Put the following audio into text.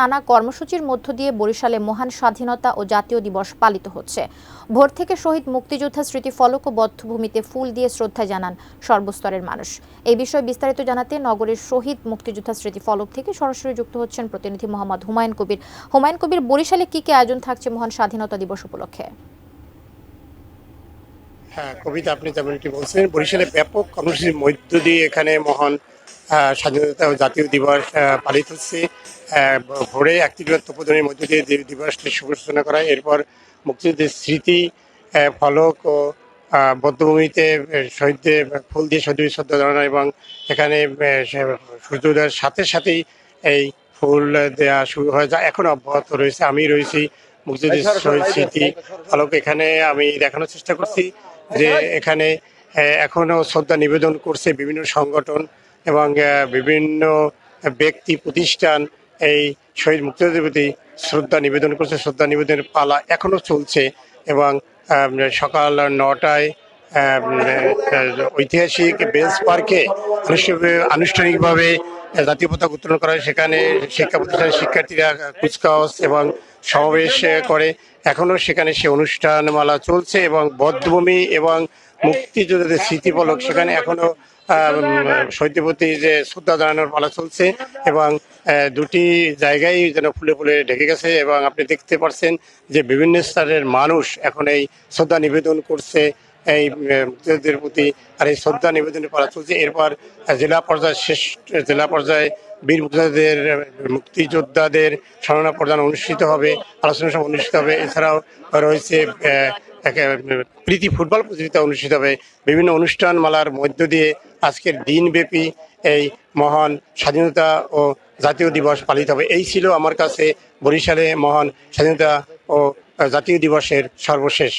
নানা কর্মসূচির মধ্য দিয়ে বরিশালে মহান স্বাধীনতা ও জাতীয় দিবস পালিত হচ্ছে। ভোর থেকে শহীদ মুক্তিযোদ্ধা স্মৃতিফলক ও বধ্যভূমিতে ফুল দিয়ে শ্রদ্ধা জানান সর্বস্তরের মানুষ। এই বিষয়ে বিস্তারিত জানাতে নগরের শহীদ মুক্তিযোদ্ধা স্মৃতিফলক থেকে সরাসরি যুক্ত হচ্ছেন প্রতিনিধি মোহাম্মদ হুমায়ুন কবির। হুমায়ুন কবির, বরিশালে কি কি আয়োজন থাকছে মহান স্বাধীনতা দিবস উপলক্ষে? হ্যাঁ, কবিতা, আপনি যেমনটি বলছেন, বরিশালে ব্যাপক কর্মসূচির মধ্য দিয়ে এখানে মহান স্বাধীনতা ও জাতীয় দিবস পালিত হচ্ছে। ভোরে একটি তপোধনের মধ্য দিয়ে দিবসটি শুভ সূচনা করা হয়। এরপর মুক্তিযুদ্ধের স্মৃতি ফলক ও বধ্যভূমিতে শহীদদের ফুল দিয়ে শহীদ শ্রদ্ধা জানানো এবং এখানে সূর্যোদয়ের সাথে সাথেই এই ফুল দেওয়া শুরু হয়ে যায়, এখন অব্যাহত রয়েছে। আমি রয়েছি মুক্তিযুদ্ধের শহীদ স্মৃতি ফলক। এখানে আমি দেখানোর চেষ্টা করছি যে এখানে এখনো শ্রদ্ধা নিবেদন করছে বিভিন্ন সংগঠন এবং বিভিন্ন ব্যক্তি প্রতিষ্ঠান। এই শহীদ মুক্তিযোদ্ধার প্রতি শ্রদ্ধা নিবেদন করছে। শ্রদ্ধা নিবেদনের পালা এখনো চলছে এবং সকাল 9টায় ঐতিহাসিক বেঞ্চ পার্কে আনুষ্ঠানিকভাবে জাতীয় পতাকা উত্তোলন করা হয়। সেখানে শিক্ষা প্রতিষ্ঠানের শিক্ষার্থীরা কুচকাওয়াজ এবং সমাবেশ করে। এখনো সেখানে সে অনুষ্ঠানমালা চলছে এবং বধ্যভূমি এবং মুক্তিযোদ্ধাদের স্মৃতিফলক সেখানে এখনো শহীদদের প্রতি যে শ্রদ্ধা জানানোর পালা চলছে এবং দুটি জায়গায় যেন ফুলে ফুলে ঢেকে গেছে এবং আপনি দেখতে পাচ্ছেন যে বিভিন্ন স্তরের মানুষ এখন এই শ্রদ্ধা নিবেদন করছে এই মুক্তিযোদ্ধাদের প্রতি। আর এই শ্রদ্ধা নিবেদনের পালা চলছে। এরপর জেলা পর্যায়ে বীর মুক্তিযোদ্ধাদের সম্মাননা প্রদান অনুষ্ঠিত হবে, আলোচনা সভা অনুষ্ঠিত হবে। এছাড়াও রয়েছে প্রীতি ফুটবল প্রতিযোগিতা অনুষ্ঠিত হবে। বিভিন্ন অনুষ্ঠানমালার মধ্য দিয়ে আজকের দিনব্যাপী এই মহান স্বাধীনতা ও জাতীয় দিবস পালিত হবে। এই ছিল আমার কাছে বরিশালে মহান স্বাধীনতা ও জাতীয় দিবসের সর্বশেষ।